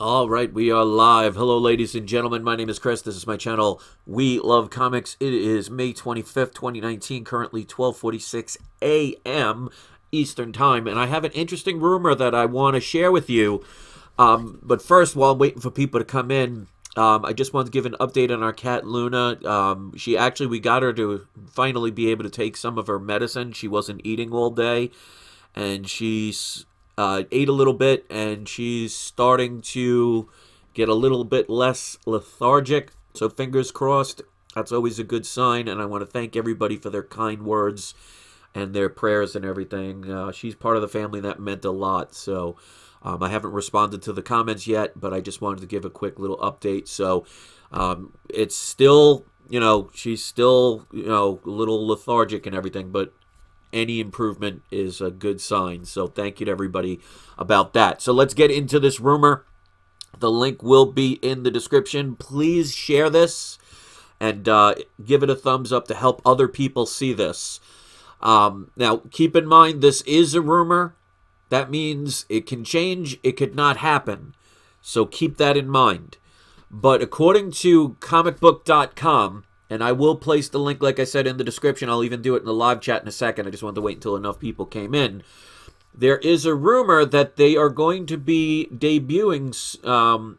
All right, we are live. Hello, ladies and gentlemen. My name is Chris. This is my channel, We Love Comics. It is May 25th, 2019, currently 12:46 a.m. Eastern Time, and I have an interesting rumor that I want to share with you. But first, while I'm waiting for people to come in, I just want to give an update on our cat, Luna. We got her to finally be able to take some of her medicine. She wasn't eating all day, and she's ate a little bit, and she's starting to get a little bit less lethargic. So fingers crossed. That's always a good sign, and I want to thank everybody for their kind words and their prayers and everything. She's part of the family, that meant a lot. So I haven't responded to the comments yet, but I just wanted to give a quick little update. So it's still, she's still, a little lethargic and everything, but any improvement is a good sign. So thank you to everybody about that. So let's get into this rumor. The link will be in the description. Please share this and give it a thumbs up to help other people see this. Now, keep in mind, this is a rumor. That means it can change. It could not happen. So keep that in mind. But according to comicbook.com, and I will place the link, like I said, in the description. I'll even do it in the live chat in a second. I just wanted to wait until enough people came in. There is a rumor that they are going to be debuting,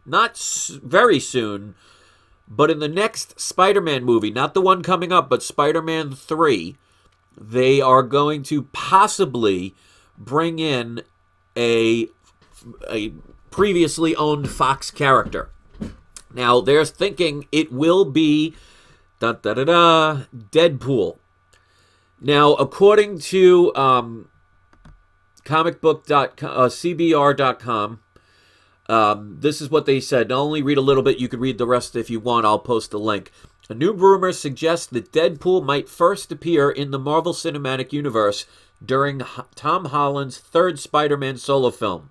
not very soon, but in the next Spider-Man movie, not the one coming up, but Spider-Man 3, they are going to possibly bring in a previously owned Fox character. Now, they're thinking it will be Deadpool. Now, according to CBR.com, this is what they said. I'll only read a little bit. You can read the rest if you want. I'll post the link. A new rumor suggests that Deadpool might first appear in the Marvel Cinematic Universe during Tom Holland's third Spider-Man solo film.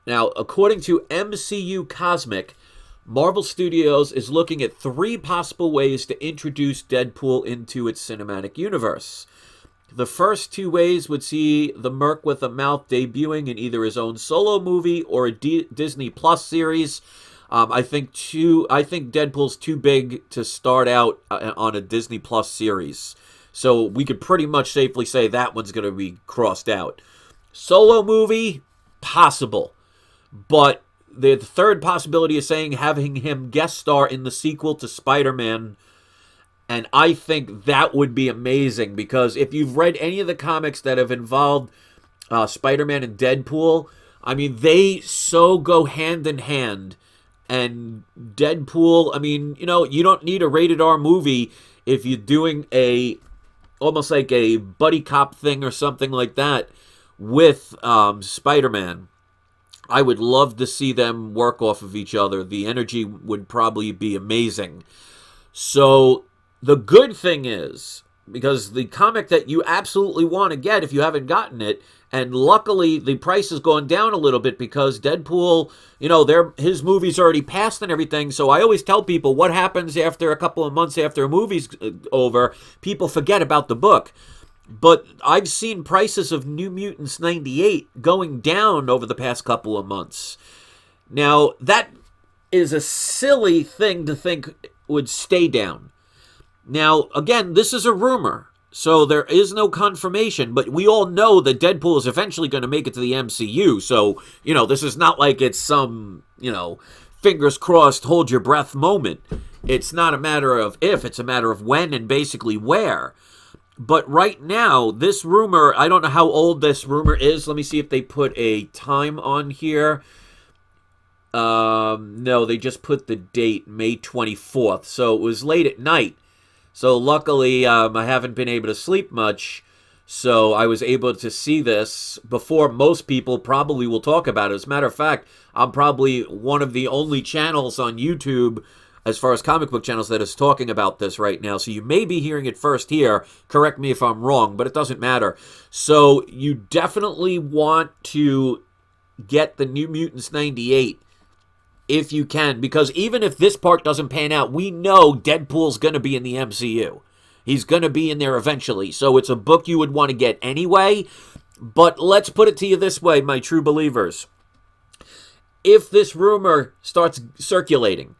Now, according to MCU Cosmic, Marvel Studios is looking at 3 possible ways to introduce Deadpool into its cinematic universe. The first 2 ways would see the Merc with a Mouth debuting in either his own solo movie or a Disney Plus series. I think Deadpool's too big to start out on a Disney Plus series. So we could pretty much safely say that one's going to be crossed out. Solo movie, possible. But the third possibility is saying having him guest star in the sequel to Spider-Man. And I think that would be amazing, because if you've read any of the comics that have involved Spider-Man and Deadpool, I mean, they so go hand in hand. And Deadpool, I mean, you don't need a rated R movie if you're doing almost like a buddy cop thing or something like that with Spider-Man. I would love to see them work off of each other. The energy would probably be amazing. So the good thing is, because the comic that you absolutely want to get if you haven't gotten it, and luckily the price has gone down a little bit because Deadpool, his movie's already passed and everything. So I always tell people what happens after a couple of months after a movie's over. People forget about the book. But I've seen prices of New Mutants 98 going down over the past couple of months. Now, that is a silly thing to think would stay down. Now, again, this is a rumor, so there is no confirmation, but we all know that Deadpool is eventually going to make it to the MCU. So, this is not like it's some, fingers crossed, hold your breath moment. It's not a matter of if, it's a matter of when and basically where. But right now, this rumor, I don't know how old this rumor is. Let me see if they put a time on here. No, they just put the date, May 24th. So it was late at night. So luckily, I haven't been able to sleep much. So I was able to see this before most people probably will talk about it. As a matter of fact, I'm probably one of the only channels on YouTube as far as comic book channels that is talking about this right now. So you may be hearing it first here. Correct me if I'm wrong, but it doesn't matter. So you definitely want to get the New Mutants 98 if you can, because even if this part doesn't pan out, we know Deadpool's going to be in the MCU. He's going to be in there eventually. So it's a book you would want to get anyway. But let's put it to you this way, my true believers. if this rumor starts circulating,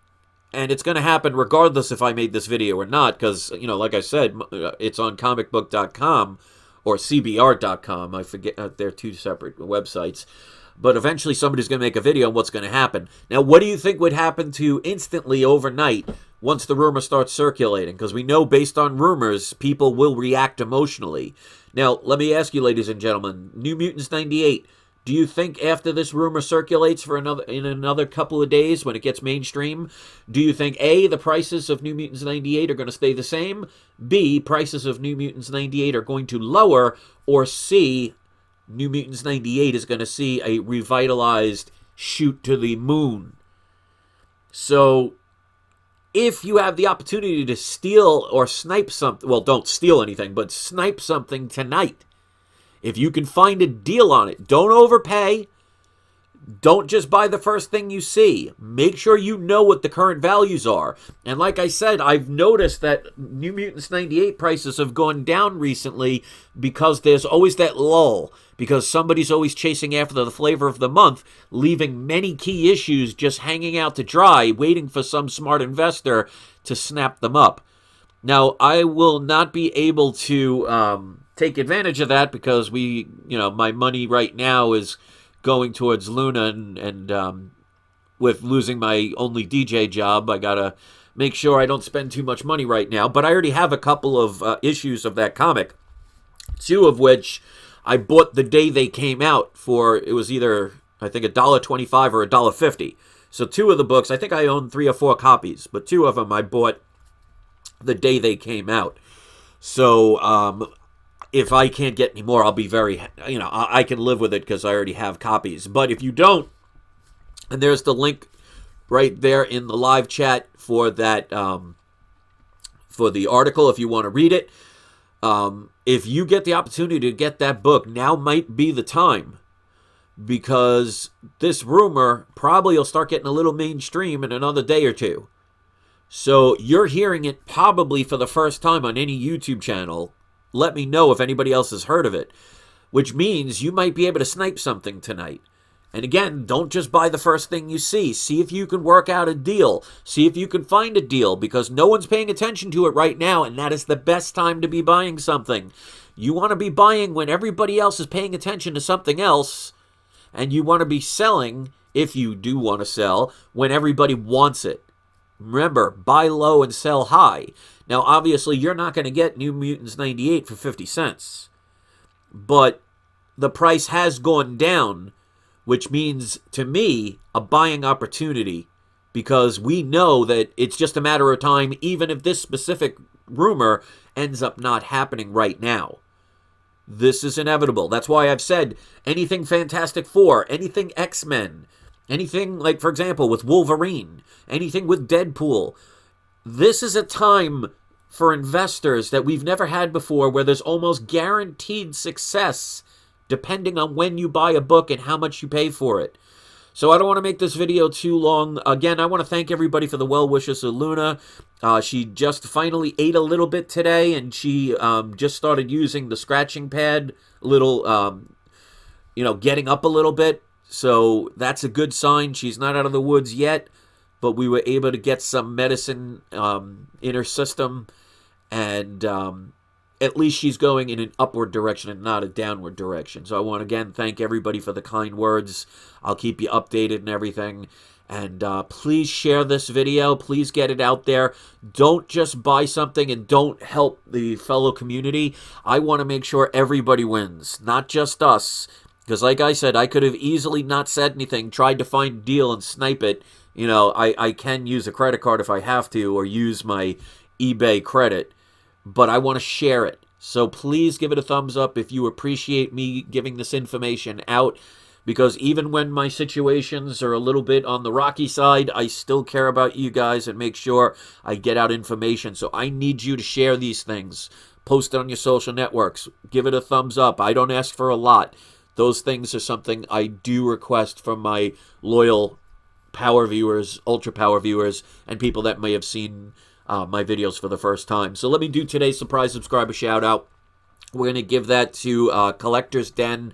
and it's going to happen regardless if I made this video or not, because, like I said, it's on comicbook.com or cbr.com. I forget, they're two separate websites. But eventually somebody's going to make a video on what's going to happen. Now, what do you think would happen to instantly overnight once the rumor starts circulating? Because we know based on rumors, people will react emotionally. Now, let me ask you, ladies and gentlemen, New Mutants 98, do you think after this rumor circulates for another couple of days when it gets mainstream, do you think A, the prices of New Mutants 98 are going to stay the same, B, prices of New Mutants 98 are going to lower, or C, New Mutants 98 is going to see a revitalized shoot to the moon? So, if you have the opportunity to steal or snipe something, well, don't steal anything, but snipe something tonight, if you can find a deal on it, don't overpay. Don't just buy the first thing you see. Make sure you know what the current values are. And like I said, I've noticed that New Mutants 98 prices have gone down recently because there's always that lull. Because somebody's always chasing after the flavor of the month, leaving many key issues just hanging out to dry, waiting for some smart investor to snap them up. Now, I will not be able to take advantage of that because my money right now is going towards Luna, and with losing my only DJ job, I gotta make sure I don't spend too much money right now. But I already have a couple of issues of that comic, two of which I bought the day they came out for, it was either, I think, $1.25 or $1.50. So two of the books, I think I own 3 or 4 copies, but 2 of them I bought the day they came out. So, if I can't get any more, I'll be very, I can live with it because I already have copies. But if you don't, and there's the link right there in the live chat for that, for the article if you want to read it. If you get the opportunity to get that book, now might be the time. Because this rumor probably will start getting a little mainstream in another day or two. So you're hearing it probably for the first time on any YouTube channel. Let me know if anybody else has heard of it. Which means you might be able to snipe something tonight. And again, don't just buy the first thing you see. See if you can work out a deal. See if you can find a deal, because no one's paying attention to it right now, and that is the best time to be buying something. You want to be buying when everybody else is paying attention to something else, and you want to be selling, if you do want to sell, when everybody wants it. Remember, buy low and sell high. Now, obviously, you're not going to get New Mutants 98 for 50 cents. But the price has gone down, which means, to me, a buying opportunity. Because we know that it's just a matter of time, even if this specific rumor ends up not happening right now. This is inevitable. That's why I've said anything Fantastic Four, anything X-Men, anything like, for example, with Wolverine, anything with Deadpool. This is a time for investors that we've never had before, where there's almost guaranteed success depending on when you buy a book and how much you pay for it. So I don't want to make this video too long. Again, I want to thank everybody for the well wishes of Luna. She just finally ate a little bit today, and she just started using the scratching pad, getting up a little bit. So that's a good sign. She's not out of the woods yet, but we were able to get some medicine in her system, and at least she's going in an upward direction and not a downward direction. So I want to again thank everybody for the kind words. I'll keep you updated and everything. And please share this video. Please get it out there. Don't just buy something and don't help the fellow community. I want to make sure everybody wins, not just us. Because like I said, I could have easily not said anything, tried to find a deal and snipe it. I can use a credit card if I have to, or use my eBay credit. But I want to share it. So please give it a thumbs up if you appreciate me giving this information out. Because even when my situations are a little bit on the rocky side, I still care about you guys and make sure I get out information. So I need you to share these things. Post it on your social networks. Give it a thumbs up. I don't ask for a lot. Those things are something I do request from my loyal power viewers, ultra power viewers, and people that may have seen my videos for the first time. So let me do today's surprise subscriber shout out. We're going to give that to Collector's Den.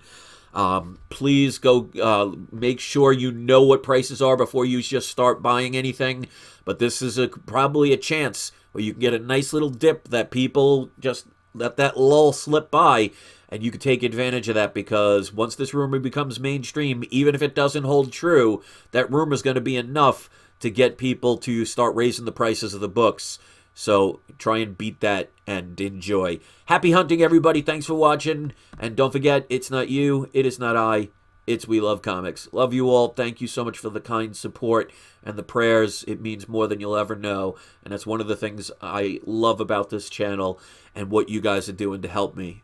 Please go make sure you know what prices are before you just start buying anything. But this is probably a chance where you can get a nice little dip that people just let that lull slip by, and you can take advantage of that, because once this rumor becomes mainstream, even if it doesn't hold true, that rumor is going to be enough to get people to start raising the prices of the books. So try and beat that and enjoy. Happy hunting, everybody. Thanks for watching. And don't forget, it's not you, it is not I, it's We Love Comics. Love you all. Thank you so much for the kind support and the prayers. It means more than you'll ever know. And that's one of the things I love about this channel and what you guys are doing to help me.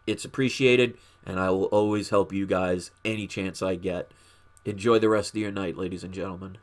It's appreciated, and I will always help you guys any chance I get. Enjoy the rest of your night, ladies and gentlemen.